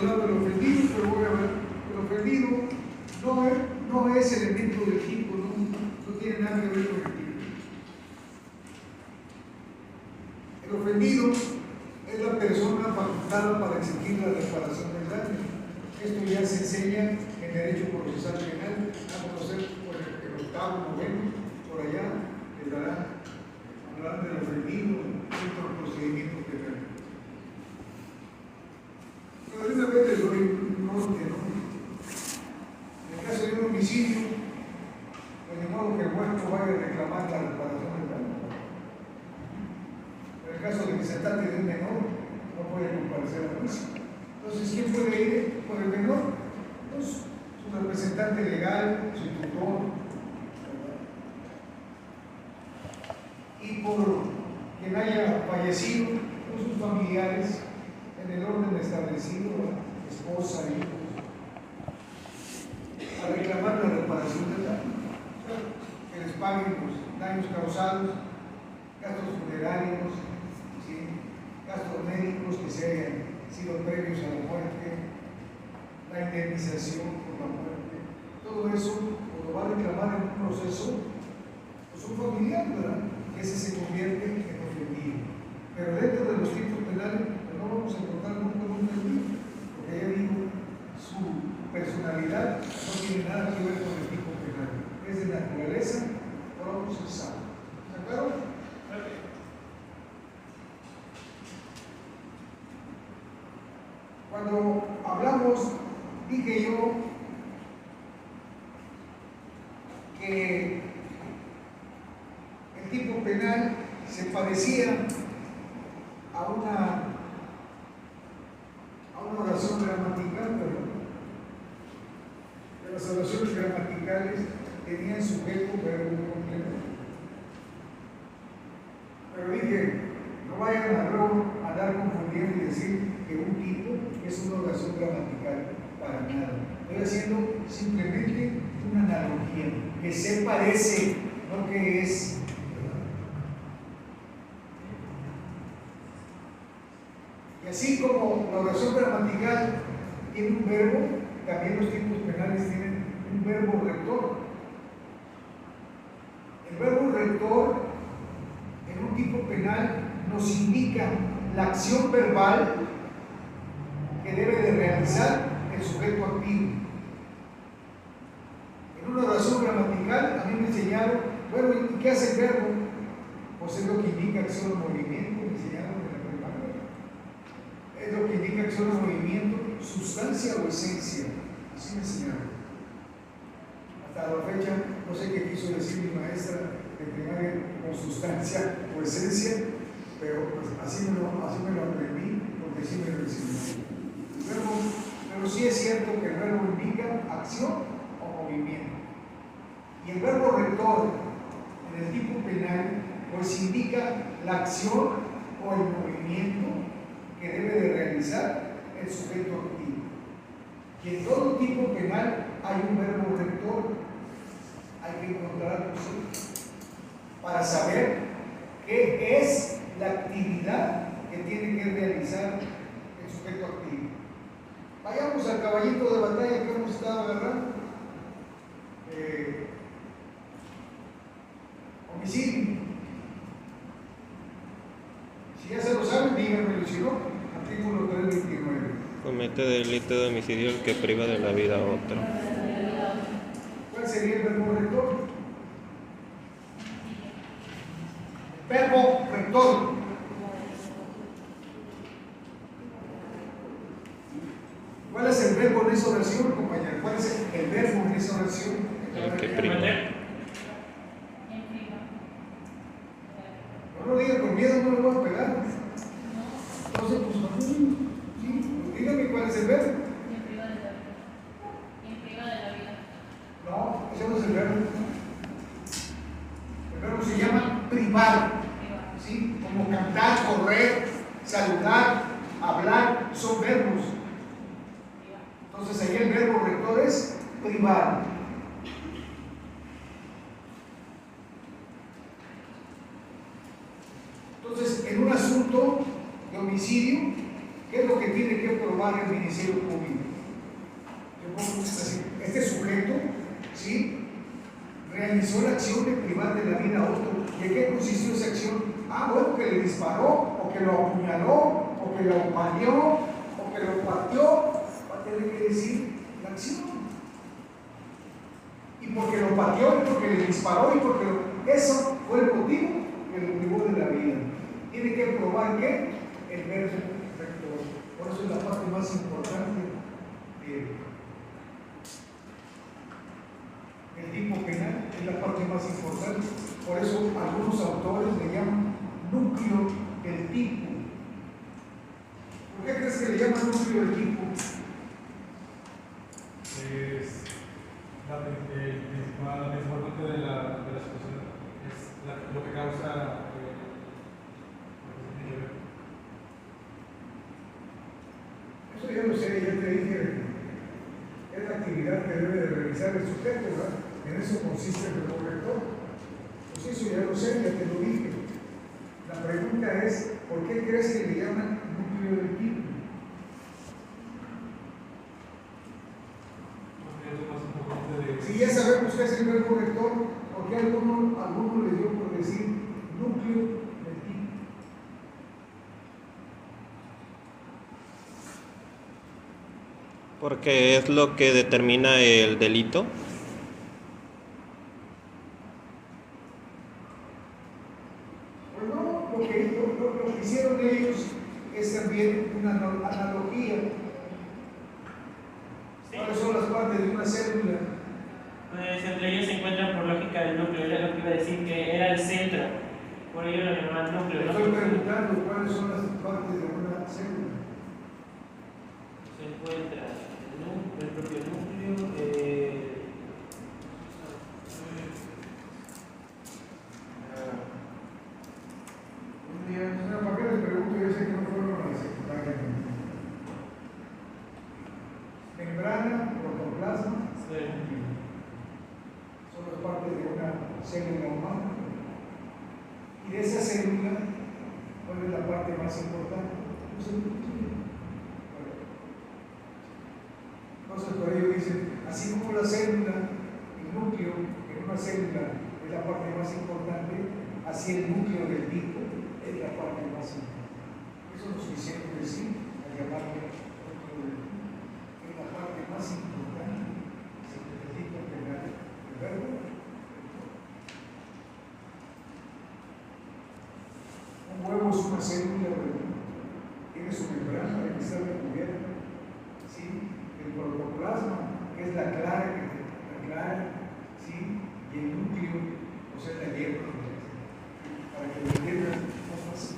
mencionado el ofendido, pero voy a ver, el ofendido no es elemento del tipo, no tiene nada que ver con el tipo. El ofendido es la persona facultada para exigir la reparación del daño. Esto ya se enseña en Derecho Procesal Penal, a conocer por el octavo, noveno, por allá, les dará hablar del ofendido dentro del procedimiento penal. Pero de una vez les doy un norte, ¿no? En el caso de un homicidio, pues de modo que el muerto vaya a reclamar la reparación del daño. En el caso de que se trate de un menor, no puede comparecer a juicio. Entonces, ¿quién puede ir por el menor? Pues su representante legal, su tutor, ¿verdad? Y por quien haya fallecido, pues sus familiares, en el orden establecido, esposa, hijos, a reclamar la reparación del daño. O sea, que les paguen los daños causados, gastos funerarios, ¿sí? Gastos médicos que se hayan sido previos a la muerte, la indemnización por la muerte, todo eso lo va a reclamar en un proceso, pues un familiar, ¿verdad? Que ese se convierte en ofendido. Pero dentro de los tipos penales pues no vamos a encontrar nunca un ofendido, porque ya digo, su personalidad no tiene nada que ver con el tipo penal, es de naturaleza procesal. ¿De acuerdo? Cuando hablamos, dije yo que el tipo penal se parecía a una oración gramatical, pero las oraciones gramaticales tenían sujeto, verbo y complemento. Pero dije, no vayan a luego a andar confundiendo y decir que un tipo es una oración gramatical, para nada. Estoy haciendo simplemente una analogía, que se parece, no que es. Y así como la oración gramatical tiene un verbo, también los tipos penales tienen un verbo rector. El verbo rector en un tipo penal nos indica la acción verbal que debe de realizar el sujeto activo. En una oración gramatical a mí me enseñaron, bueno, ¿y qué hace el verbo? Pues es lo que indica acción o movimiento, me enseñaron en la primaria. Es lo que indica acción o movimiento, sustancia o esencia. Así me enseñaron. Hasta la fecha, no sé qué quiso decir mi maestra de primaria con sustancia o esencia, pero pues así me lo aprendí, porque así me lo enseñaron. Pero sí es cierto que el verbo indica acción o movimiento. Y el verbo rector en el tipo penal pues indica la acción o el movimiento que debe de realizar el sujeto activo. Y en todo tipo penal hay un verbo rector, hay que encontrarlo para saber qué es la actividad que tiene que realizar el sujeto activo. Vayamos al caballito de batalla que hemos estado agarrando. Homicidio. Si ya se lo saben, díganmelo, si no, artículo 329. Comete delito de homicidio el que priva de la vida a otro. ¿Cuál sería el verbo rector? Verbo rector. ¿Cuál es el verbo en esa oración, compañero? ¿Cuál es el verbo en esa oración? El que priva. No lo diga con miedo, no lo voy a pegar. Entonces, pues, sí, dígame cuál es el verbo. No, ese no es el verbo. El verbo se llama privar. ¿Sí? Como cantar, correr, saludar, hablar, son verbos. Entonces ahí el verbo rector es privar. Entonces, en un asunto de homicidio, ¿qué es lo que tiene que probar el Ministerio Público. Este sujeto, ¿sí?, realizó la acción de privar de la vida a otro. ¿Y en qué consistió esa acción? Bueno, que le disparó, o que lo apuñaló, o que lo palió, o que lo pateó. Va a tener que decir la acción. Y porque lo pateó, y porque le disparó, y porque eso fue el motivo que lo privó de la vida. Tiene que probar que el verbo rector. Por eso es la parte más importante del tipo penal, es la parte más importante. Por eso algunos autores le llaman núcleo del tipo. ¿Por qué crees que le llaman núcleo del tipo? Es el principal parte de la situación, es lo que causa eso ya lo sé, ya te dije, es la actividad que debe de realizar el sujeto, ¿verdad? En eso consiste el corrector. Pues eso ya lo sé, ya te lo dije. La pregunta es, ¿por qué crees que le llaman núcleo del tipo? Si ya sabemos que es el verbo rector, ¿por qué alguno le dio por decir núcleo del tipo? Porque es lo que determina el delito. Pues no, lo que hicieron ellos es también una analogía. ¿Cuáles son las partes de una célula? Pues entre ellos se encuentran por lógica del núcleo, era lo que iba a decir, que era el centro, por ello lo llamaban núcleo. Te estoy preguntando cuáles son las partes de una célula. Se encuentra el propio núcleo, ¿Para qué les pregunto? Yo sé que no fueron a la secundaria. Membrana, protoplasma, son las partes de una célula humana. Y de esa célula, ¿cuál es la parte más importante? Entonces, por ello dicen, así como la célula, el núcleo en una célula es la parte más importante, así el núcleo del tipo es la parte más importante. Eso nos quisieron decir al llamarlo núcleo del tipo. Es la parte más importante del tipo penal del verbo. Un huevo es una célula, tiene su membrana de que está recubierta, ¿sí? El protoplasma, que es la clara, ¿sí? Y el núcleo, o sea, la hierba, para que lo entiendan más fácil.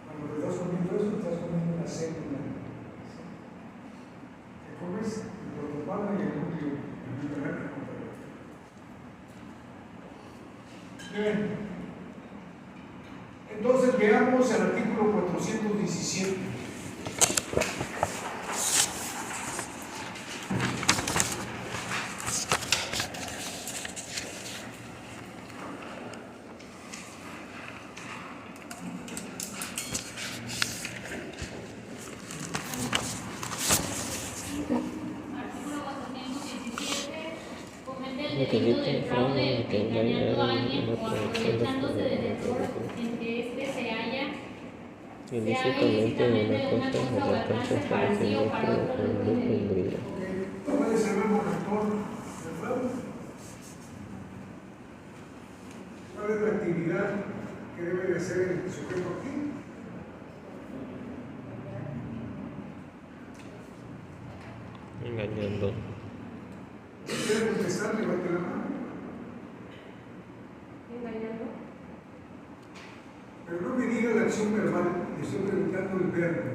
Cuando te estás comiendo eso, estás comiendo una célula. ¿Sí? Te comes el protoplasma y el núcleo, el membrana. Bien. Entonces veamos el artículo 417. Delito de fraude que engaña a alguien o accidentes productos en que éste se halla Ilícitamente una cosa o la alcance establecimiento o un grupo híbrido. ¿Cuál es el verbo rector del fraude? ¿Cuál es la actividad que debe de hacer el sujeto aquí? Engañando. Si quiere contestar, levante la mano. engañando. Pero no me diga la acción verbal, le estoy preguntando el verbo.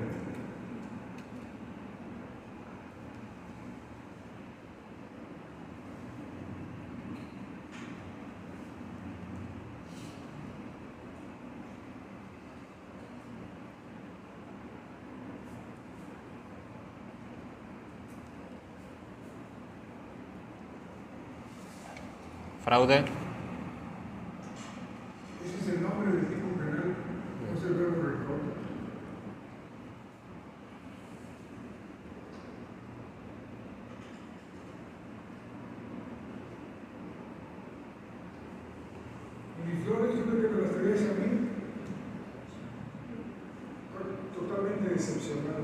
Fraude. Ese es el nombre del tipo penal, no es el verbo rector. totalmente decepcionado.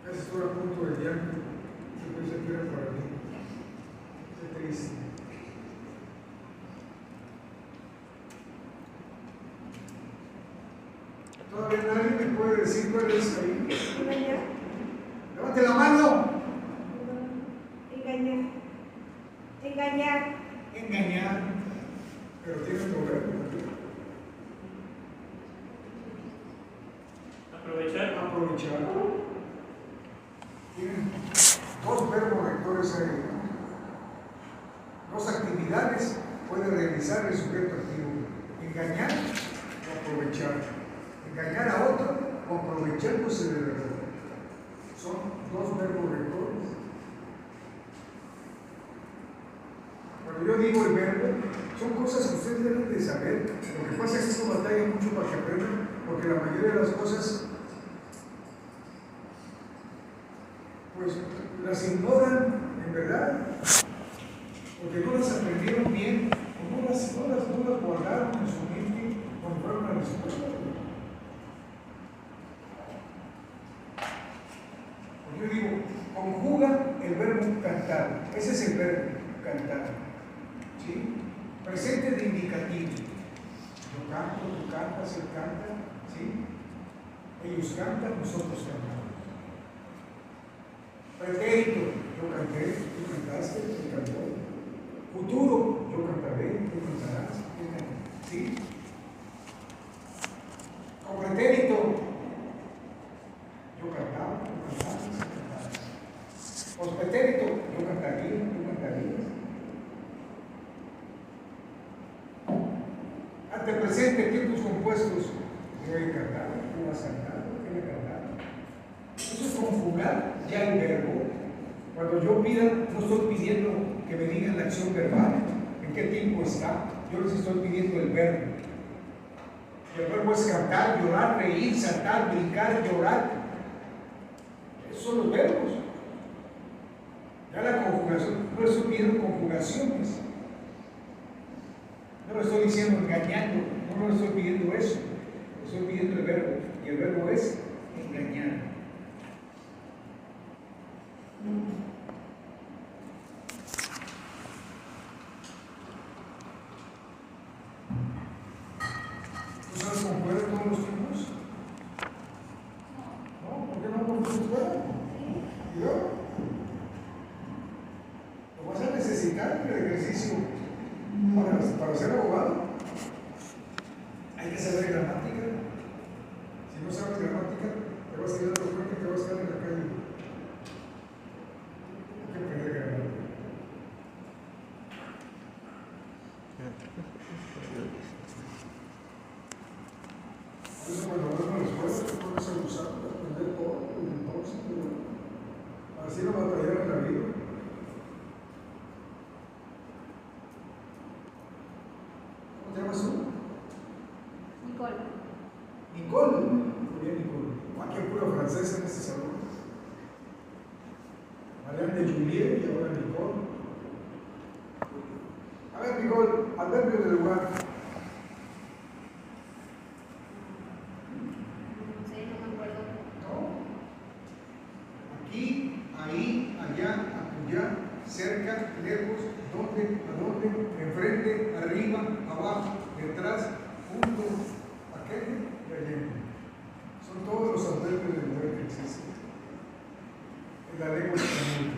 Casi estoy a punto de llanto. Se pensé que era para mí. Qué triste. ¿Todavía nadie me puede decir cuál es ahí? Engañar. ¡Levante la mano! Engañar. Engañar. Engañar. Pero tiene otro verbo. Aprovechar. Aprovechar. Tienen dos verbos rectores ahí. Dos actividades puede realizar el sujeto activo: engañar o aprovechar. Engañar a otro o aprovechándose de verdad. Son dos verbos rectores. Cuando yo digo el verbo, son cosas que ustedes deben de saber. Lo que pasa es que esto batalla mucho para que aprendan, porque la mayoría de las cosas pues las ignoran en verdad, porque no las aprendieron bien, o no las guardaron en su mente cuando fueron a la escuela. Yo digo, conjuga el verbo cantar. Ese es el verbo, cantar. ¿Sí? Presente de indicativo. Yo canto, tú cantas, él canta. ¿Sí? Ellos cantan, nosotros cantamos. Pretérito, yo canté, tú cantaste, él cantó. Futuro, yo cantaré, tú cantarás. ¿Sí? Con pretérito, yo cantaba, tú cantabas. Pospretérito, yo cantaría, tú cantarías. Ante presente, tiempos compuestos, yo he cantado, tú has cantado, él ha cantado. Eso es conjugar ya el verbo. Cuando yo pida, no estoy pidiendo que me digan la acción verbal, en qué tiempo está. Yo les estoy pidiendo el verbo. El verbo es cantar, llorar, reír, saltar, brincar, llorar. Esos son los verbos. Ya la conjugación, no le estoy pidiendo conjugaciones. No le estoy diciendo engañando, no le estoy pidiendo eso. Le estoy pidiendo el verbo. Y el verbo es engañar. ¿Tú sabes conjugar todos los tiempos? ¿No? ¿Por qué no lo conjugar? ¿Y yo? ¿Lo vas a necesitar el ejercicio para ser abogado? Hay que saber gramática. Si no sabes gramática, te vas a ir a la cuenta y te vas a quedar en la calle. Hay que aprender gramática. Por eso cuando vas a la escuela te pones a usar, a aprender todo, y entonces, así no batallar en la vida. ¿Cómo te llamas tú? Nicole. Nicole. Muy bien, Nicole. Aquí hay puro francés en este salón. Marianne de Juliet y ahora Nicole. A ver, Nicole, adverbio de lugar. No sé, no me acuerdo. ¿No? Aquí, ahí, allá, acullá, cerca, lejos, dónde, a dónde, enfrente, arriba, abajo, detrás, junto, aquel y allá. Son todos los adverbios de lugar que existen en la lengua española.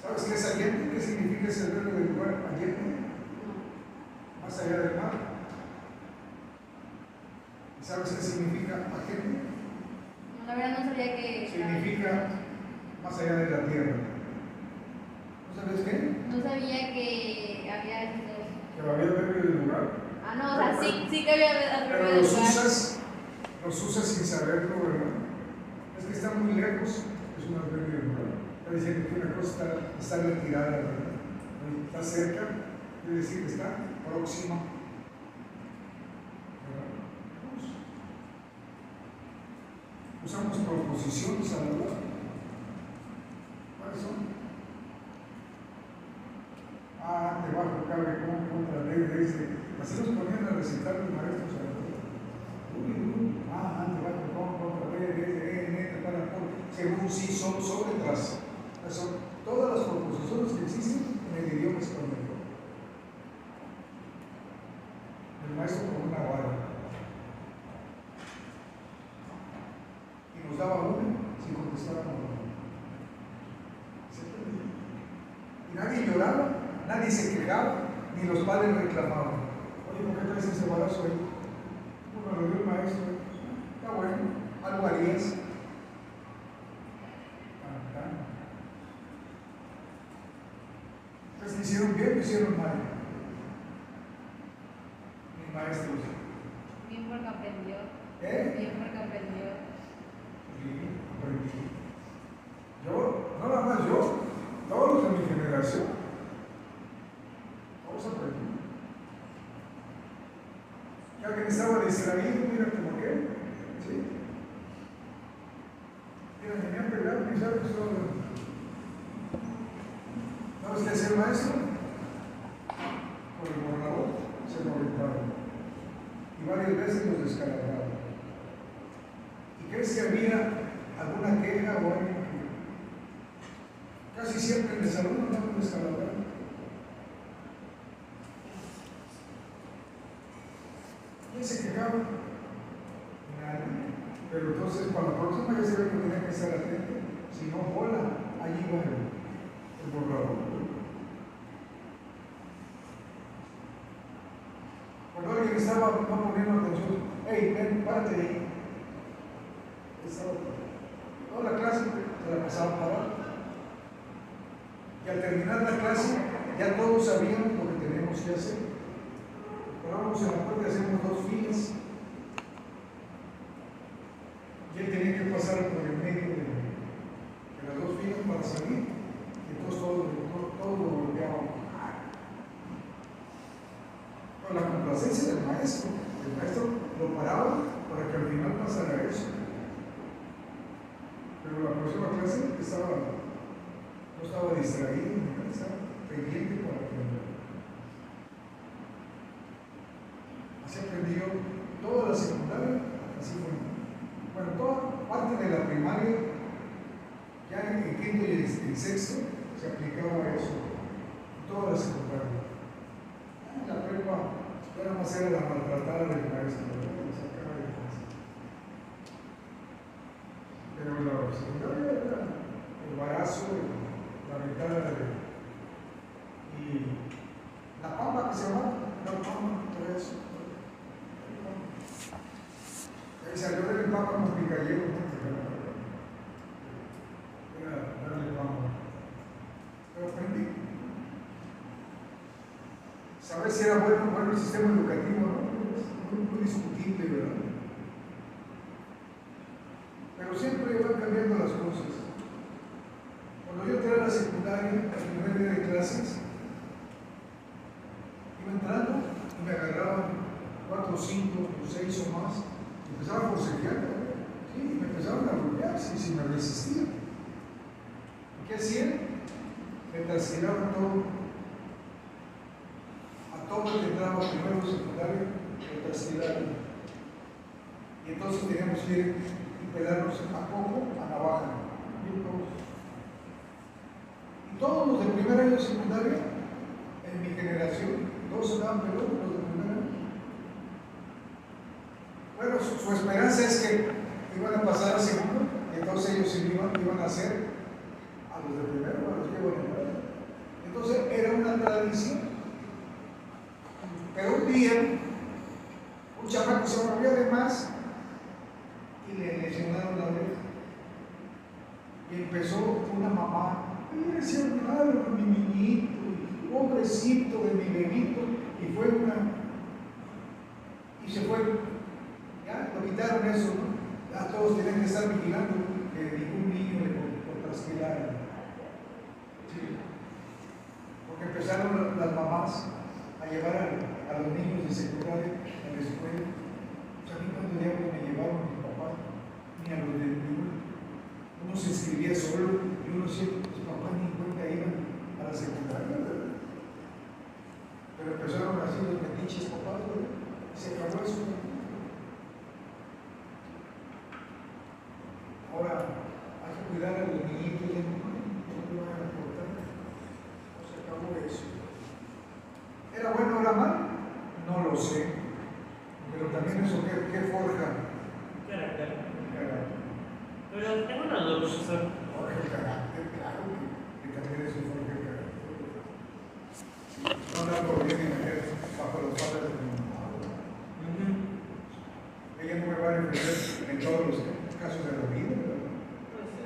¿Sabes qué es allende? ¿Qué significa ese adverbio de lugar? Allende, más allá del mar. ¿Y sabes qué significa agente? No, la verdad no sabía que. Significa más allá de la tierra. ¿No sabes qué? No sabía que había estos. Que había adverbio de lugar. Ah, no, o sea, sí que había Pero adverbio de los lugar. usas sin saberlo, ¿verdad? Es que está muy lejos, es un adverbio de lugar. Está diciendo que una cosa está retirada, ¿verdad? Está cerca, quiere decir que está próxima. ¿Verdad? Usamos proposiciones a la hora. ¿Cuáles son? Debajo cabe contra ley de ese. Así nos ponían las presentar los maestros a la según sí son letras. Son todas las proposiciones que existen en el idioma español. El maestro con una vara. Y nos daba una si contestábamos una. Y nadie lloraba, nadie se quejaba, ni los padres reclamaban. Oye, ¿por qué traes ese balazo ahí? Bueno, lo dio el maestro. Está bueno, algo harías. Entonces, ¿lo hicieron bien o hicieron mal? Mis maestros. Bien porque aprendió. ¿Eh? Bien porque aprendió. Sí, aprendí. Yo, no nada más yo, todos los de mi generación, todos aprendimos. Ya que estaba distraído, mira como que, ¿sí? Mira, me han pegado, ni sabes todo. ¿Sabes qué hacía el maestro? Con el borrador se lo aventaba. Y varias veces los descargaba. ¿Y crees que había alguna queja o algo? Casi siempre en el salón no me descargaba. ¿Quién se quejaba? Nadie. Pero entonces, para la próxima ya se ve que tenía que estar atento. Si no, bola, allí va el borrador. Cuando alguien estaba no poniendo atención, hey, ven, párate de ahí. Estaba toda la clase se la pasaba parada. Y al terminar la clase, ya todos sabían lo que teníamos que hacer. Parábamos en la puerta y hacíamos 2 filas. Y él tenía que pasar por el medio de las 2 filas para salir. Y entonces todo lo golpeábamos. Con la complacencia del maestro. El maestro lo paraba para que al final pasara eso. Pero la próxima clase no estaba distraído, estaba pendiente para aprender. Así aprendió toda la secundaria, así fue. Bueno, toda parte de la primaria, ya en quinto y en sexto, se aplicaba eso. Toda la secundaria. La prepa, ya nada más era la maltratada del maestro, la sacaba de clase. Pero la secundaria era el barazo, la ventana y la pampa que se llama, la pampa, todo eso. Ahí salió del pampa con picayero, era darle pampa. Pero aprendí. Saber si era bueno el sistema educativo, ¿no? Muy discutible, ¿verdad? Pero siempre van cambiando las cosas. Cuando yo entré a la secundaria, el primer día de clases, iba entrando y me agarraban 4, 5, 6 o más, y empezaban a forcejear, ¿sí? Y me empezaban a golpear si me resistía. ¿Y qué hacían? Me trasquilaban todo. A todo el que entraba primero secundario, me trasquilaban. Y entonces teníamos que ir y pelarnos a poco a navaja. Y todos los de primer año de secundaria, en mi generación, todos andaban peludos, los de primer año. Bueno, su esperanza es que iban a pasar a segundo, y entonces ellos iban a hacer a los de primero, a los que iban a entrar. Entonces era una tradición. Pero un día, un chamaco se volvió de más y le lesionaron la oreja. Y empezó una mamá, y decía, claro, mi niñito, pobrecito de mi bebito, y fue y se fue. Ya, lo quitaron eso, ¿no? Ya todos tenían que estar vigilando que ningún niño le trasquilara. Sí. Porque empezaron las mamás a llevar a los niños de secundaria a la escuela. A mí cuando diablos me llevaron mi papá, ni a los de ninguno. Uno se inscribía solo y uno decía, pues papá ni en cuenta iban a la secundaria, ¿verdad? Pero empezaron así los metiches papás, ¿verdad? Pero también eso, ¿qué forja? Carácter. El carácter. Pero tengo una duda, profesor. Forja el carácter, claro que también eso forja el carácter. No andar por bien y meter bajo los padres del mundo. Ella no me va a defender en todos los casos de la vida, ¿verdad?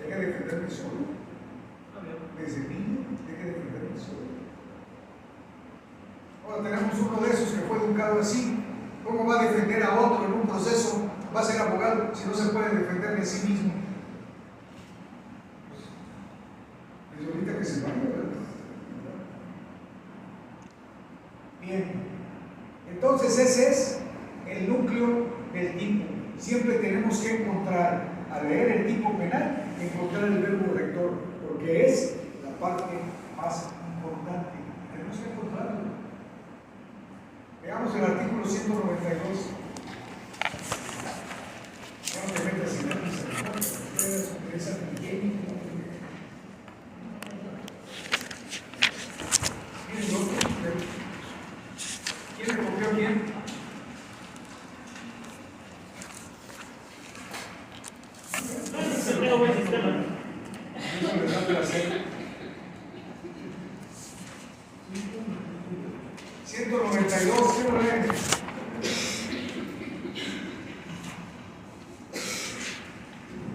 Deja de defenderme solo. Desde niño, deja de defenderme solo. Ahora tenemos uno de esos que fue educado así. ¿Cómo va a defender a otro en un proceso? Va a ser abogado si no se puede defender de sí mismo. Pues ahorita que se vaya, ¿verdad? Bien. Entonces ese es el núcleo del tipo. Siempre tenemos que encontrar, al leer el tipo penal, encontrar el verbo rector, porque es la parte más importante. Tenemos que encontrarlo. Veamos el artículo 192. Ya no te metas en esa higiénica. ¿Quién es otro? ¿Quién le copió a quién? Tengo buen sistema. Eso le da placer. 192, ¿qué lo leen?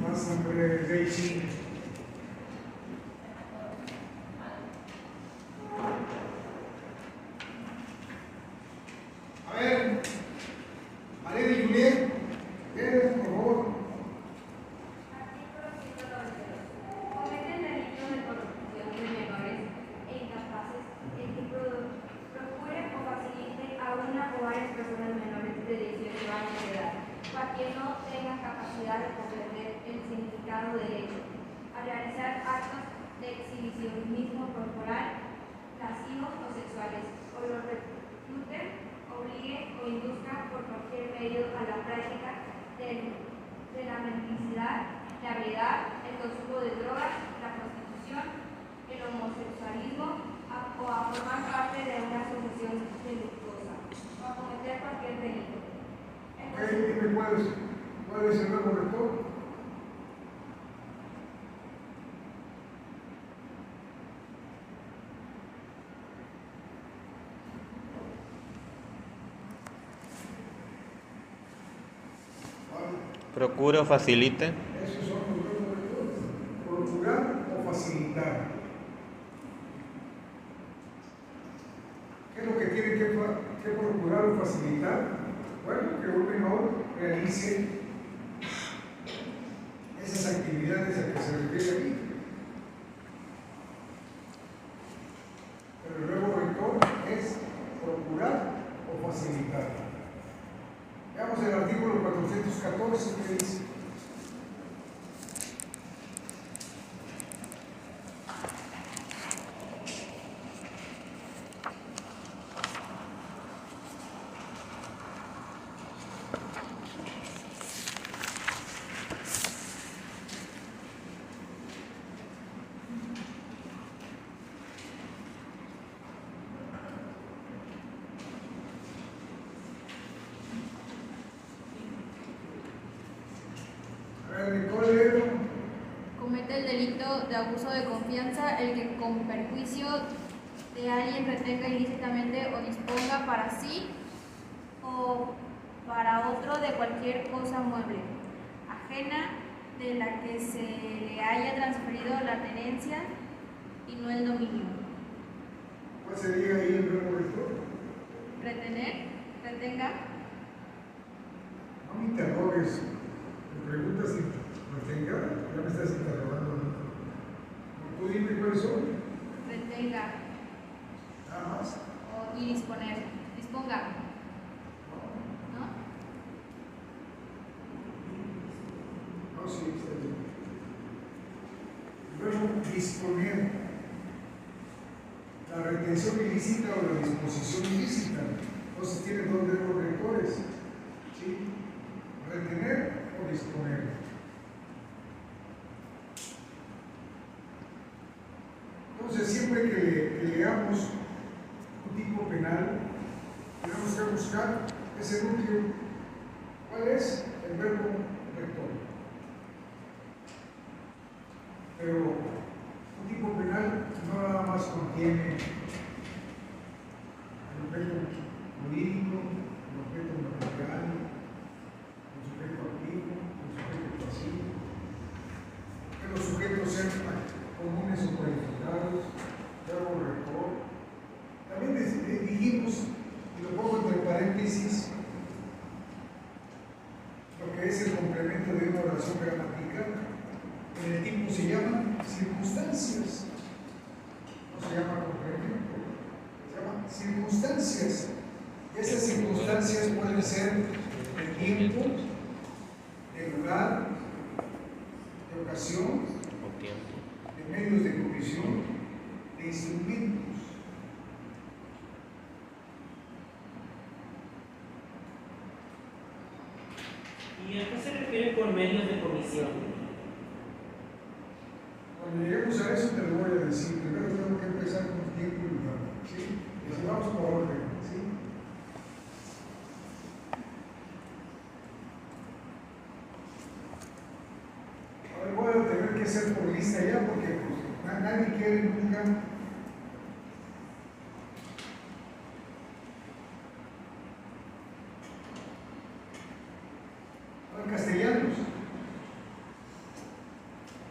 Más hombre de Chile. A ver, María de Juliet, por favor. Cometen delitos de corrupción de menores e incapaces el que procure o facilite a una o varias personas menores de 18 años de edad, o a quien no tenga capacidad de comprender el significado del hecho, a realizar actos de exhibicionismo corporal, lascivos o sexuales, o los reclute, obligue o induzca por cualquier medio a la práctica de la mendicidad, la ebriedad, el consumo de drogas, la prostitución, el homosexualismo o a formar parte de una asociación delictuosa o a cometer cualquier delito. Dime cuál es el verbo rector. Procure o facilite. Esos son los verbos rectores. Procurar o facilitar. ¿Qué es lo que tiene que procurar o facilitar? Bueno, que un menor realice esas actividades a que se refiere aquí. Pero el verbo rector es procurar o facilitar. Veamos el artículo 414 que dice. Comete el delito de abuso de confianza el que con perjuicio de alguien retenga ilícitamente o disponga para sí o para otro de cualquier cosa mueble, ajena de la que se le haya transferido la tenencia y no el dominio. ¿Cuál sería ahí el verbo rector? Retener, retenga. No me interrogues. Me preguntas si retenga, ya me estás interrogando. ¿Tú dime cuáles son? Retenga Nada más. y disponer. Disponga. ¿No? No, sí, está bien. Verbo disponer. La retención ilícita o la disposición ilícita. Entonces tiene dos verbos rectores. ¿Sí? Retener o disponer. Entonces, siempre que leamos un tipo penal, tenemos que buscar ese núcleo ¿Cuál es el verbo rector? Pero un tipo penal no nada más contiene el objeto jurídico, el objeto material, el sujeto activo, el sujeto pasivo, que los sujetos sean comunes o cualificados, verbo rector. También dijimos, y lo pongo entre paréntesis, lo que es el complemento de una oración gramatical. En el tipo se llaman circunstancias, no se llama complemento, se llaman circunstancias. Y esas circunstancias pueden ser de tiempo, de lugar, de ocasión, de medios de provisión, de instrumentos. ¿Y a qué se refiere con medios de comisión? Cuando lleguemos a eso te lo voy a decir. Primero tengo que empezar con tiempo y lugar, ¿sí? Y así vamos por orden, ¿sí? Ahora voy a tener que hacer por lista ya porque pues, nadie quiere nunca. Ahora castellanos.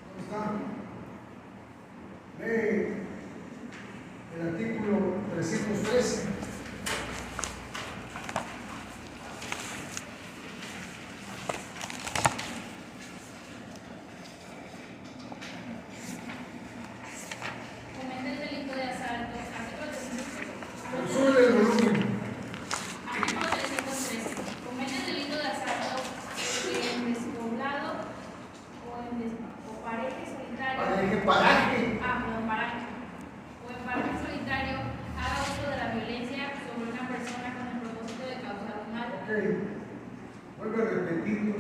¿Dónde están? Lee el artículo 313. Comete el delito de asalto. Sube el volumen. Artículo 313. Comete el delito de asalto en despoblado o paraje solitario. Paraje. Paraje. O en paraje solitario haga uso de la violencia sobre una persona con el propósito de causar un mal. Ok. Vuelve a repetirlo.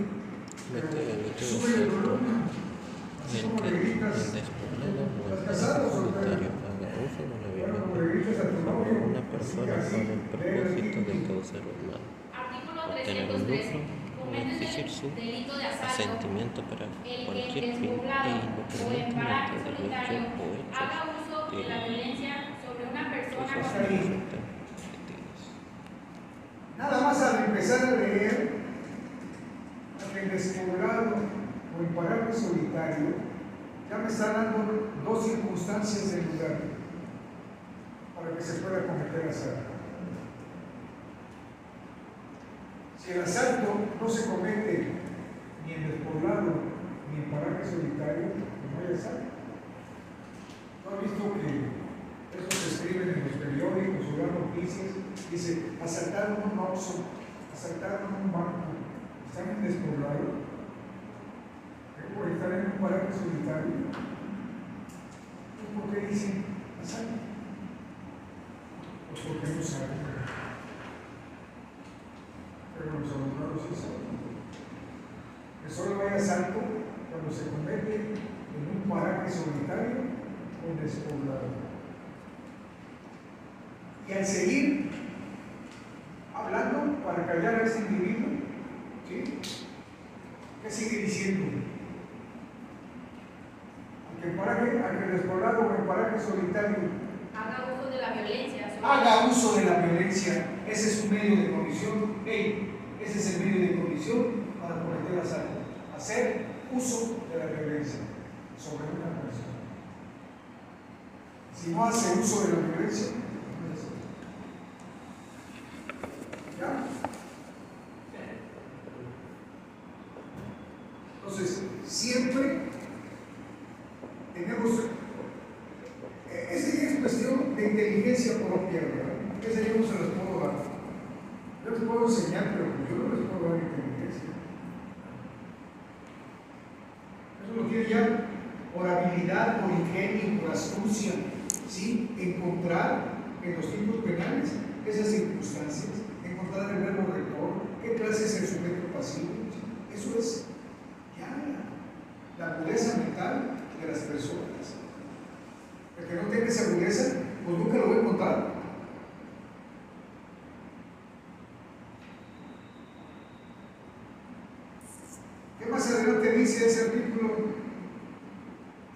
Comete delito de Sube el asalto volumen. en Así como que le en gritas. despoblado o en ¿Estás paraje casado o solitario soltero? haga uso de la Bueno, como le violencia gritas a tu sobre novio. una persona así, con el lee propósito de artículo. causar un mal, Artículo obtener un 313. lucro o Comete exigir el su delito de asalto asentimiento para el que cualquier en fin despoblado e o en independientemente paraje del solitario hecho o haga hechos uso de la violencia sobre una que persona se con ahí. resultan efectivos. Nada más al empezar a leer, en despoblado o en paraje solitario, ya me está dando dos circunstancias del lugar para que se pueda cometer asalto. Si el asalto no se comete ni en despoblado ni en paraje solitario, pues no hay asalto. ¿No has visto que eso se escriben en los periódicos o dan noticias? Dice, asaltaron un Oxxo, asaltaron un banco, están en despoblado, por estar en un paraje solitario. ¿Y por qué dicen asalto? Pues porque no saben. Pero los abogados sí saben. Que solo hay asalto cuando se comete en un paraje solitario o despoblado. Y al seguir hablando para callar a ese individuo, ¿sí? ¿Qué sigue diciendo? Aunque despoblado o en paraje solitario haga uso de la violencia sobre haga uso de la violencia, ese es un medio de comisión. Ese es el medio de comisión para cometer asalto. Hacer uso de la violencia sobre una persona. Si no hace uso de la violencia, no es asalto. ¿Ya? Entonces, siempre tenemos. Esa ya es cuestión de inteligencia propia, ¿verdad? Esa yo no se las puedo dar. Yo les puedo enseñar, pero yo no les puedo dar inteligencia. Eso lo tiene ya por habilidad, por ingenio, por astucia, ¿sí? Encontrar en los tipos penales esas circunstancias, encontrar el verbo rector, qué clase es el sujeto pasivo, ¿sí? Eso es ya la agudeza mental de las personas. El que no tenga esa agudeza, pues nunca lo voy a encontrar. ¿Qué más adelante dice ese artículo?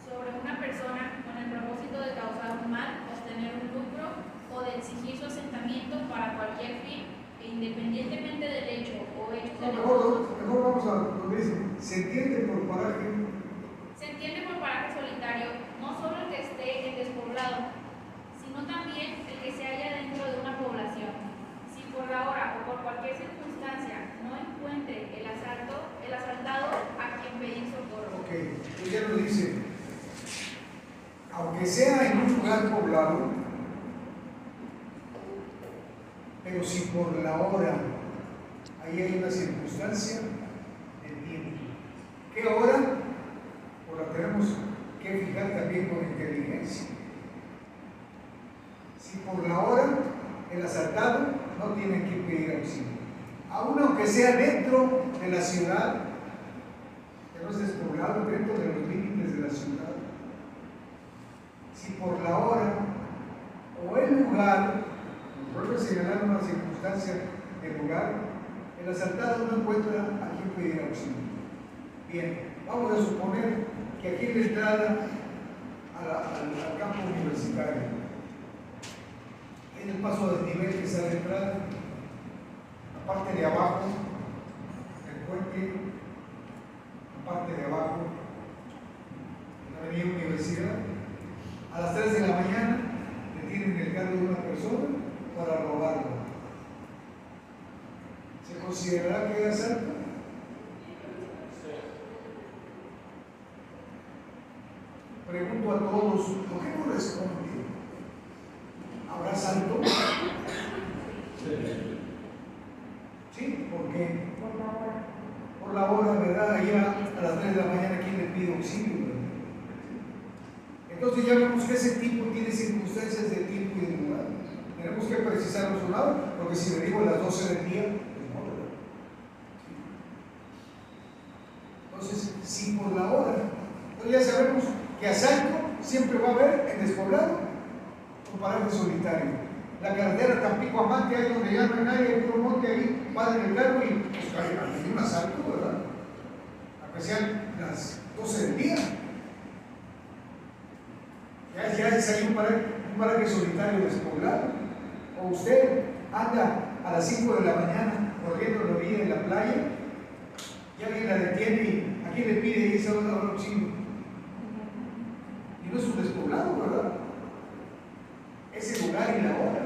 Sobre una persona con el propósito de causar un mal, obtener un lucro o de exigir su asentamiento para cualquier fin, e independientemente del hecho o hechos No, delitos. mejor vamos a donde dice, se entiende por paraje. Se entiende por paraje solitario no solo el que esté en despoblado, sino también el que se halla dentro de una población. Si por la hora o por cualquier circunstancia no encuentre el asaltado a quien pedir socorro. Ok, entonces ya lo dice. Aunque sea en un lugar poblado, pero si por la hora ahí hay una circunstancia de tiempo. ¿Qué hora? Pues la tenemos que fijar también con inteligencia. Si por la hora el asaltado no tiene que pedir auxilio, aun aunque sea dentro de la ciudad, que no es despoblado, dentro de los límites de la ciudad, si por la hora o el lugar, nos vuelve a señalar una circunstancia del lugar, el asaltado no encuentra a quien pedir auxilio. Bien, vamos a suponer que aquí en la entrada al campo universitario, en el paso del nivel que sale a la entrada, la parte de abajo, el puente, la parte de abajo, en la avenida Universidad, a las 3 de la mañana detienen el carro de una persona para robarlo. ¿Se considerará que es asalto? Pregunto a todos, ¿por qué no responde? ¿Habrá asalto? Sí, ¿por qué? Por la hora. Por la hora, ¿verdad? Ahí a las 3 de la mañana, ¿quién le pide auxilio? ¿Verdad? Entonces ya vemos que ese tipo tiene circunstancias de tiempo y de lugar. Tenemos que precisarlo a su lado, porque si le digo a las 12 del día, pues no, ¿verdad? Entonces, si por la hora, entonces ya sabemos que asalto siempre va a haber en despoblado o paraje solitario. La carretera Tampico-Amante, ahí donde ya no hay nadie, hay puro monte ahí, va en el carro y pues hay un asalto, ¿verdad? Aunque sean las 12 del día. Ya es ahí un paraje solitario despoblado. O usted anda a las 5 de la mañana corriendo en la orilla de la playa y alguien la detiene y a quién le pide y dice ahora auxilio. Y no es un despoblado, ¿verdad? Es el lugar y la hora.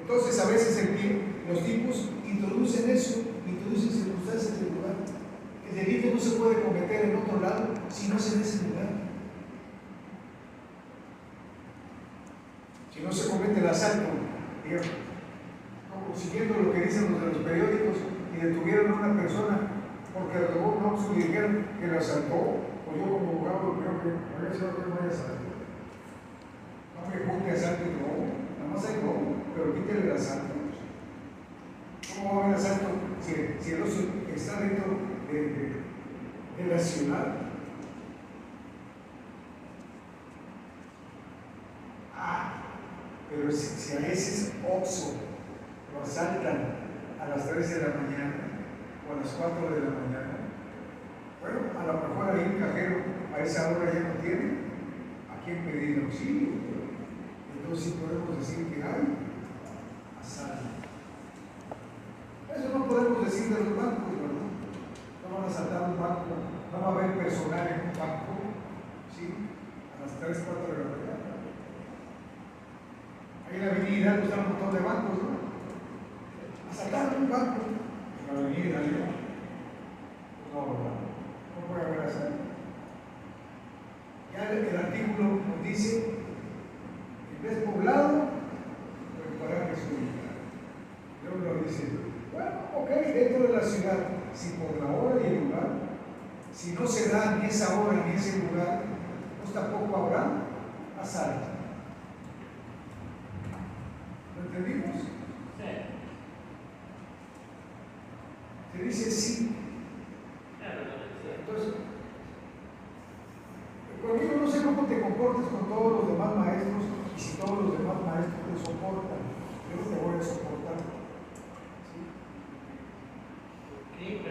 Entonces a veces los tipos introducen eso, introducen circunstancias del lugar. El delito no se puede cometer en otro lado si no es en ese lugar. Si no se comete el asalto, digamos, como siguiendo lo que dicen los de los periódicos, y detuvieron a una persona porque robó un Oxxo y dijeron que lo asaltó, o yo como abogado creo que no hay asalto. No me juzgue asalto y robo, nada más hay robo, pero quítale el asalto. ¿Cómo va a haber asalto si el oso está dentro de la ciudad? Pero si a ese Oxxo lo asaltan a las 3 de la mañana o a las 4 de la mañana, bueno, a lo mejor ahí un cajero a esa hora ya no tiene a quién pedir auxilio. Entonces sí podemos decir que hay asalto. Eso no podemos decir de los bancos, ¿verdad? No van a asaltar un banco, no va a haber personal en un banco, ¿sí? A las 3, 4 de la mañana. Ahí en la avenida Hidalgo están un montón de bancos, ¿no? Asaltaron un banco en la avenida Hidalgo. No, ¿verdad? No puede haber asalto. Ya el artículo nos dice el despoblado o el paraje solitario. Luego lo dice, bueno, ok, dentro de la ciudad, si por la hora y el lugar, si no se da ni esa hora ni ese lugar, pues tampoco habrá asalto. ¿Lo entendimos? Sí. Se dice sí. Claro, Entonces, conmigo no sé cómo te comportes con todos los demás maestros y si todos los demás maestros te soportan. Yo no te voy a soportar. ¿Sí? ¿Qué?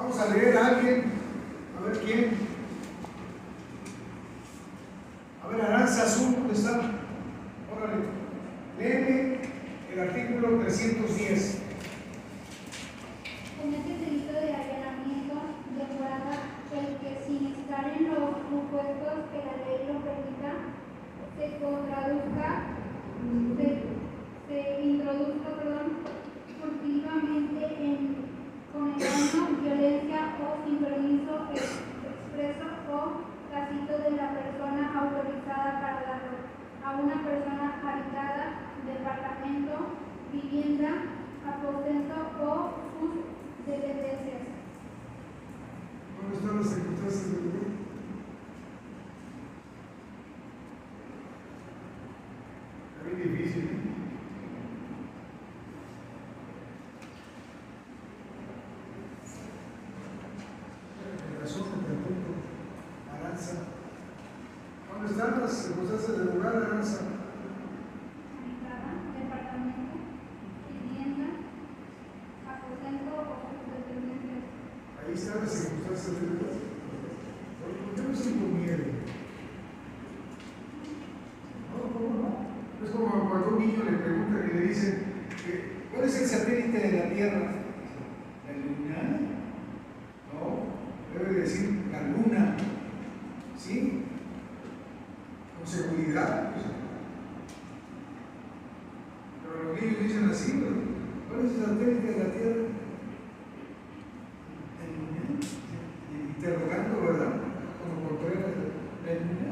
Vamos a leer a alguien, a ver quién. A ver, Aranza Azul, ¿dónde está? Órale, léeme el artículo 310. Comete el delito de allanamiento de morada el que, sin estar en los supuestos que la ley lo permita, se introduzca furtivamente con engaño, violencia o sin permiso expreso o tácito de la persona autorizada para darlo, a una persona habitada, departamento, vivienda, aposento o sus dependencias. ¿Dónde están las circunstancias de ley? Es muy difícil, ¿eh? Aranza. ¿Dónde están las circunstancias del lugar, Aranza? Habitada, departamento, vivienda, aposento o sus dependencias. Ahí están las circunstancias del lugar. ¿Por qué no siento miedo? No, ¿cómo no? Es como cuando un niño le pregunta y le dicen, ¿cuál es el satélite de la Tierra? ¿La Luna? No, debe decir la Luna. ¿Sí? Con seguridad. Pero los niños dicen así, ¿no? ¿Cuál es el satélite de la Tierra? ¿La Luna? Interrogando, ¿verdad? Como Contreras, ¿la Luna?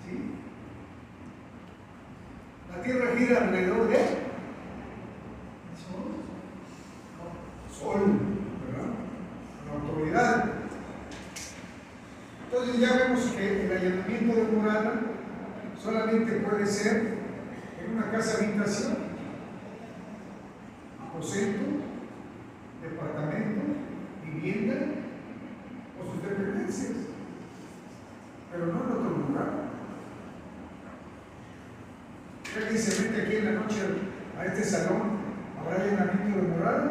¿Sí? La Tierra gira alrededor de Sol, ¿verdad? La autoridad. Entonces ya vemos que el allanamiento de morada solamente puede ser en una casa habitación, aposento, departamento, vivienda o sus dependencias, pero no en otro lugar. Si alguien se mete aquí en la noche a este salón, ¿habrá allanamiento de morada?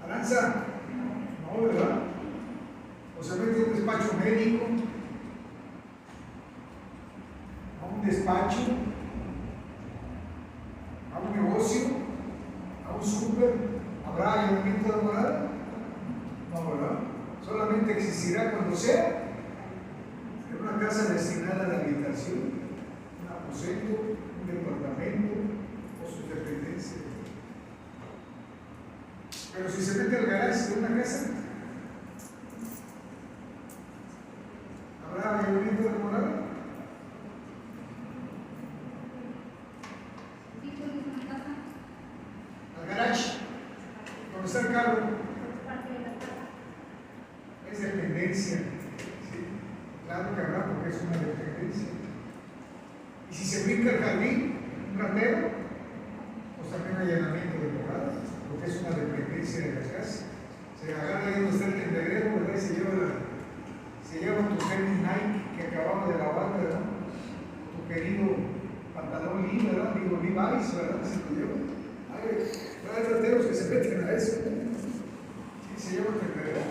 Aranza, no, ¿verdad? O se mete a un despacho médico, a un despacho, a un negocio, a un súper, ¿habrá allanamiento de morada? No, ¿verdad? Solamente existirá cuando sea en una casa destinada a la habitación, un aposento, un departamento o sus dependencias. Pero si se mete al garaje de una casa, ¿habrá allanamiento de morada? Al garage, donde está el carro, es dependencia. ¿Sí? Claro que habrá, porque es una dependencia. Y si se brinca el jardín, un ratero, pues también hay allanamiento de morada, porque es una dependencia de la casa. Se agarra ahí donde está el tendedero, ¿verdad? Y se lleva tu tenis Nike que acabamos de lavar, ¿verdad? Tu querido pantalón Lee, ¿verdad? Digo, Levi's, ¿verdad? Se lo lleva. Hay rateros que se meten a eso. Sí, se lleva el tendedero.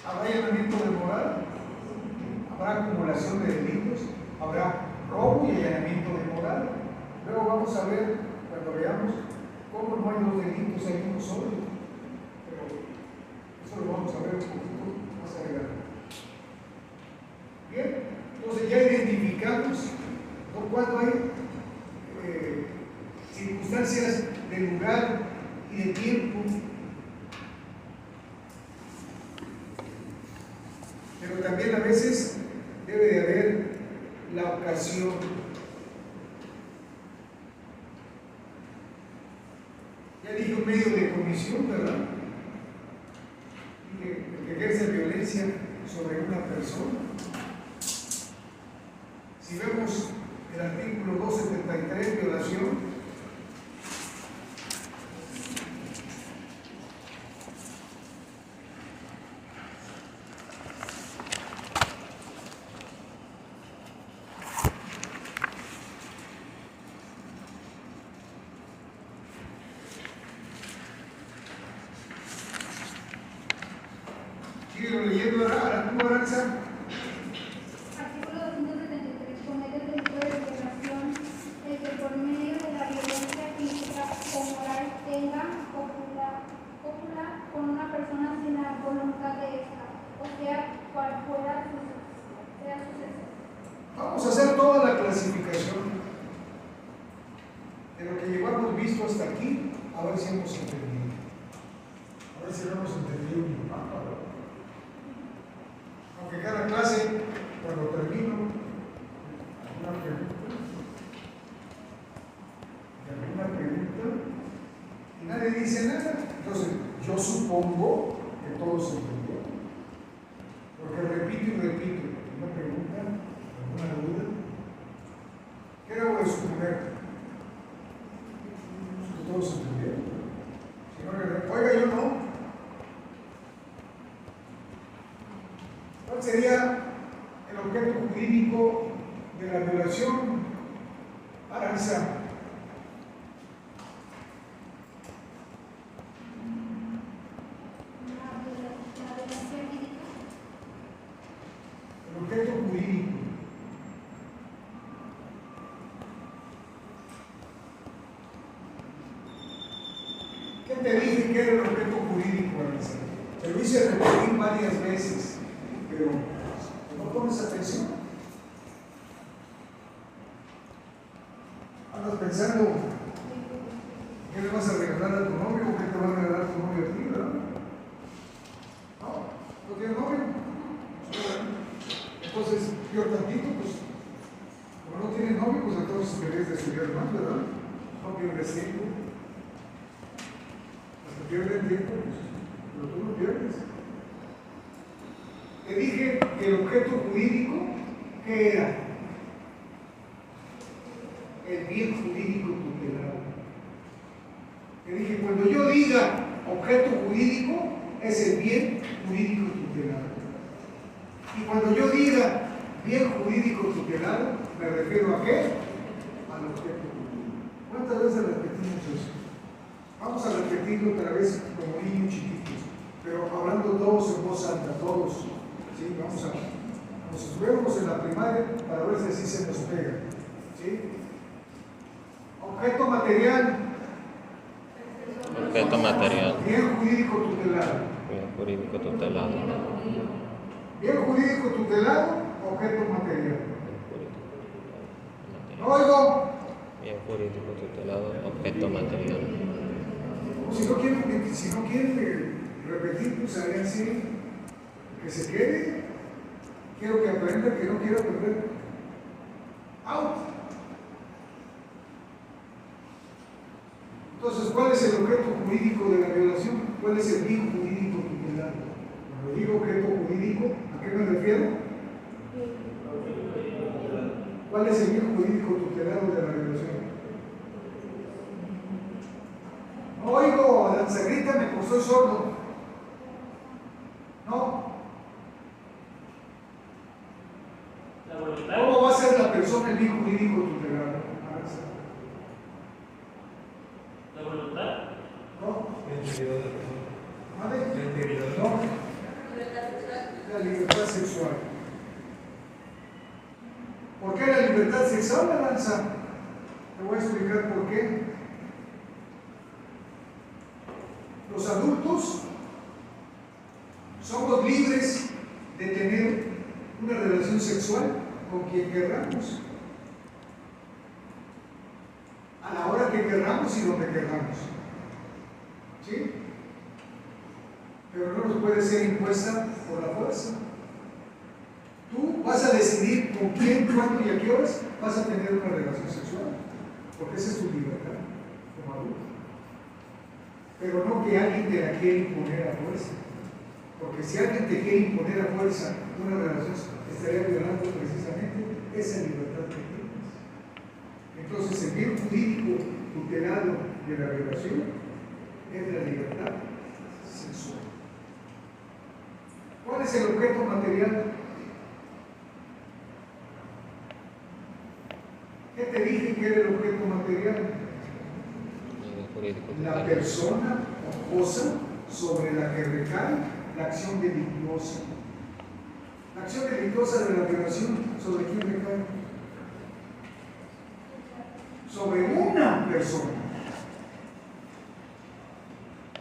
¿Habrá allanamiento de morada? ¿Habrá acumulación de delitos? ¿Habrá robo y allanamiento de morada? Luego vamos a ver, cuando veamos, cómo no hay dos delitos, hay uno solo. Pero eso lo vamos a ver un poquito más adelante. Bien, entonces ya identificamos cuando hay circunstancias de lugar y de tiempo, pero también a veces debe de haber la ocasión. Ya dije un medio de comisión, ¿verdad? Que ejerce violencia sobre una persona. Si vemos el artículo 273, violación, Sigue leyendo ahora, tú, Aranza. Artículo 273. Comete delito de violación el que por medio de la violencia física o moral tenga cópula con una persona sin la voluntad de esta, o sea, cual fuera su sexo. Vamos a hacer toda la clasificación de lo que llevamos visto hasta aquí, a ver si hemos entendido. A ver si lo hemos entendido mi mapa. Aunque cada clase, cuando termino, una pregunta y nadie dice nada. Entonces, yo supongo que todos entendieron. Porque repito y repito, una pregunta, alguna duda. ¿Qué debo de suponer? Que todos entendieron. Si no, oiga, yo no. ¿Cuál sería el objeto jurídico de la violación? Aranza. El objeto jurídico. ¿Qué te dije que era el objeto jurídico, Aranza? Te lo hice repetir varias veces, pero no pones atención. Andas pensando, ¿qué le vas a regalar a tu novio o qué te va a regalar tu novio a ti, verdad? No tienes novio. Entonces, yo tantito, pues, como no tienes novio, pues entonces querés de estudiar más, ¿verdad? No pierdes tiempo. Hasta pierden tiempo, pues, pero tú no pierdes. Te dije que el objeto jurídico, ¿qué era? El bien jurídico tutelado. Te dije, cuando yo diga objeto jurídico, es el bien jurídico tutelado. Y cuando yo diga bien jurídico tutelado, me refiero a qué? Al objeto jurídico. ¿Cuántas veces repetimos eso? Vamos a repetirlo otra vez como niños chiquitos, pero hablando todos en voz alta, todos. ¿Sí? Vamos a, como si estuviéramos en la primaria para ver si así se nos pega. ¿Sí? Objeto material. Objeto material. Bien jurídico tutelado. Bien jurídico tutelado. Bien jurídico tutelado, objeto material. ¿No oigo? Bien jurídico tutelado, objeto material. Si no quieren repetir, pues harían así, que se quede. Quiero que aprenda, que no quiero aprender. Out. Entonces, ¿cuál es el objeto jurídico de la violación? ¿Cuál es el bien jurídico tutelado? Cuando digo objeto jurídico, ¿a qué me refiero? ¿Cuál es el bien jurídico tutelado de la violación? No oigo, Aranza, grítame, pues soy sordo. ¿No? La voluntad. ¿Cómo va a ser la persona el bien jurídico tutelado? Aranza. La voluntad. ¿No? El interior de la persona. ¿Vale? El interior. No. La libertad sexual. ¿Por qué la libertad sexual, Aranza? Te voy a explicar por qué. Los adultos somos libres de tener una relación sexual con quien querramos, a la hora que querramos y donde querramos. ¿Sí? Pero no nos puede ser impuesta por la fuerza. Tú vas a decidir con quién, cuándo y a qué horas vas a tener una relación sexual, porque esa es tu libertad como adulto. Pero no que alguien te la quiera imponer a fuerza, porque si alguien te quiere imponer a fuerza una relación, estaría violando precisamente esa libertad que tienes. Entonces, el bien jurídico tutelado de la violación es la libertad sexual. ¿Cuál es el objeto material? ¿Qué te dije que era el objeto material? La persona o cosa sobre la que recae la acción delictuosa. La acción delictuosa de la violación, ¿sobre quién recae? Sobre una persona.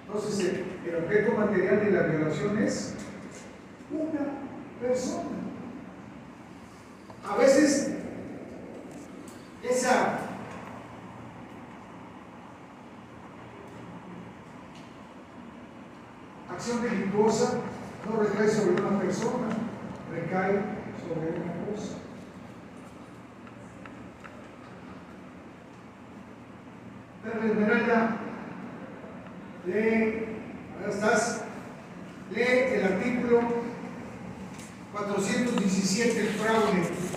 Entonces, el objeto material de la violación es una persona. A veces, esa acción delictuosa no recae sobre una persona, recae sobre una cosa. Pero Esmeralda, lee, ahora estás, lee el artículo 417, el fraude.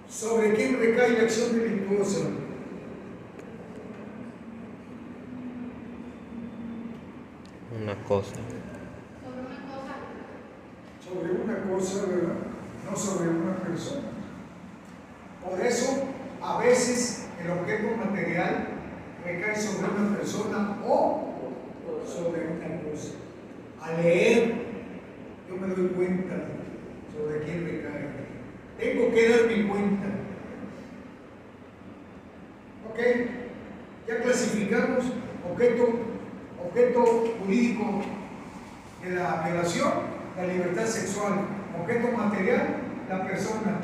¿Sobre quién recae la acción delictuosa? Una cosa. Sobre una cosa, ¿verdad? No sobre una persona. Por eso, a veces el objeto material recae sobre una persona o sobre una cosa. Al leer, yo me doy cuenta sobre quién recae. Tengo que darme cuenta. Ok, ya clasificamos objeto jurídico de la violación, la libertad sexual. Objeto material, la persona.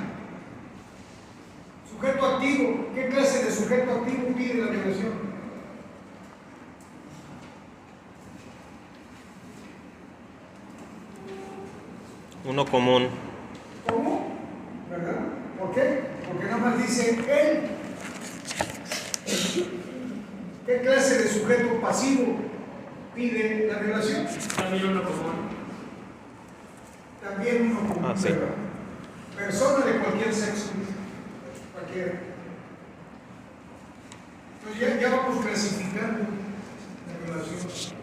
Sujeto activo, ¿qué clase de sujeto activo pide la violación? Uno común. ¿Cómo? ¿Verdad? ¿Por qué? Porque nada más dice él. ¿Qué clase de sujeto pasivo pide la violación? También uno común. También uno común, sí. ¿verdad? Persona de cualquier sexo, cualquiera. Entonces ya vamos clasificando la violación.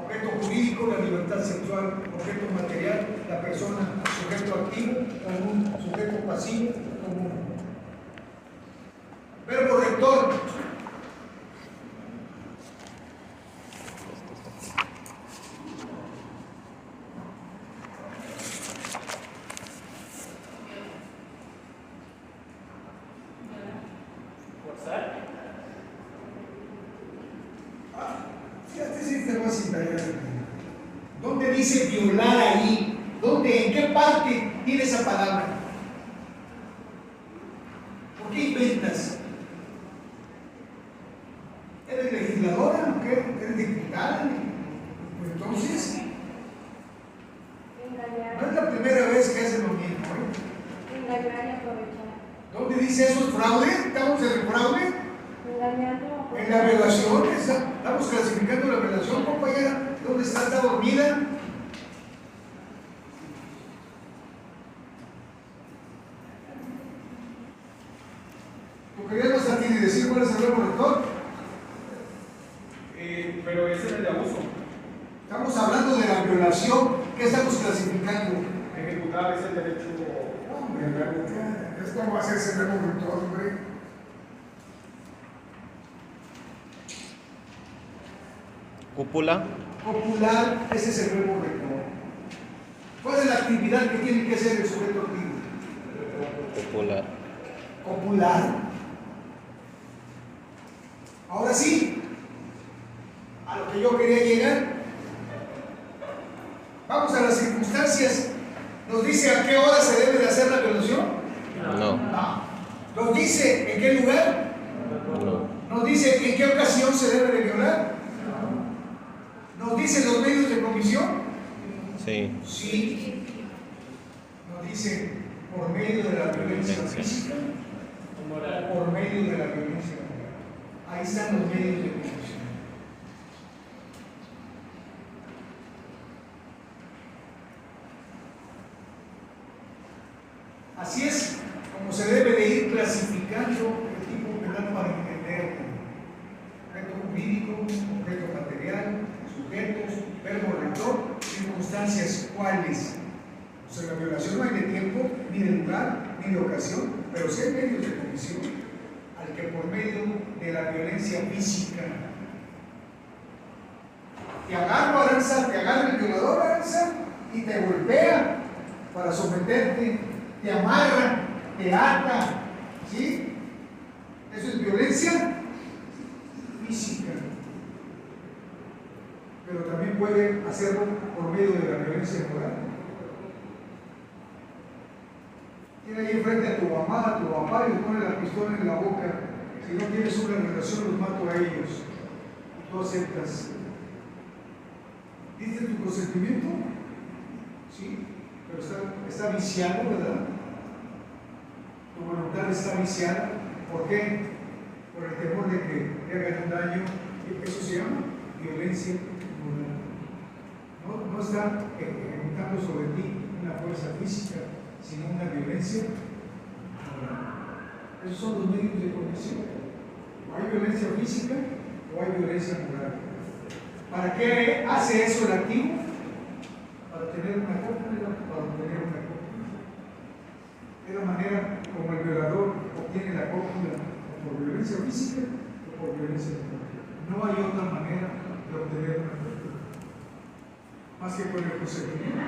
Objeto jurídico, la libertad sexual. Objeto material, la persona. Sujeto activo, común. Sujeto pasivo, común. Verbo rector. Fíjate si te vas a indagar. ¿Dónde dice violar ahí? ¿Dónde? ¿En qué parte tiene esa palabra? ¿Por qué inventas? ¿Eres legisladora? ¿O qué? ¿Eres diputada? Pues entonces, no es la primera vez que hacen lo mismo, ¿eh? Engañar y aprovechar. ¿Dónde dice eso? ¿Es fraude? ¿Estamos en el fraude? Engañando. En la violación, estamos clasificando la violación, compañera. ¿Dónde está? ¿Está dormida? ¿Tú querías Constantino y decir cuál es el verbo rector? Pero ese es el de abuso. Estamos hablando de la violación. ¿Qué estamos clasificando? Ejecutar es el derecho. Hombre, ¿cómo va a ser ese verbo rector, hombre? Cúpula. Copular, ese es el verbo rector. ¿Cuál es la actividad que tiene que hacer el sujeto activo? Popular. Copular. Ahora sí, a lo que yo quería llegar. Vamos a las circunstancias. ¿Nos dice a qué hora se debe de hacer la violación? No. No. ¿Nos dice en qué lugar? No. ¿Nos dice en qué ocasión se debe de violar? ¿Nos dice los medios de comisión? Sí. Sí. Nos dice por medio de la violencia física o por medio de la violencia moral. Ahí están los medios de comisión. violación no hay de tiempo, ni de lugar, ni de ocasión, pero sí hay medios de comisión, al que por medio de la violencia física te agarra Aranza, te agarra el violador Aranza y te golpea para someterte, te amarra, te ata, ¿sí? Eso es violencia física. Pero también puede hacerlo por medio de la violencia moral. Tiene ahí enfrente a tu mamá, a tu papá y le pone la pistola en la boca. Si no tienes una relación, los mato a ellos. Y tú aceptas. ¿Diste tu consentimiento? Sí, pero está viciado, ¿verdad? Tu voluntad está viciada. ¿Por qué? Por el temor de que te hagan un daño. Eso se llama violencia moral. No está ejecutando sobre ti una fuerza física, sino una violencia moral. Esos son los medios de comisión. O hay violencia física o hay violencia moral. ¿Para qué hace eso el activo? Para tener una cópula, para obtener una cópula. Es la manera como el violador obtiene la cópula, o por violencia física o por violencia moral. No hay otra manera de obtener una cópula, más que con el consentimiento.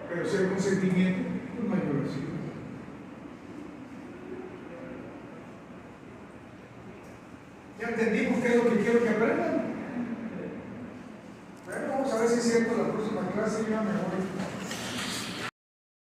Pero si hay consentimiento, pues no hay violación. ¿Ya entendimos qué es lo que quiero que aprendan? Bueno, vamos a ver si es cierto la próxima clase, ya me voy.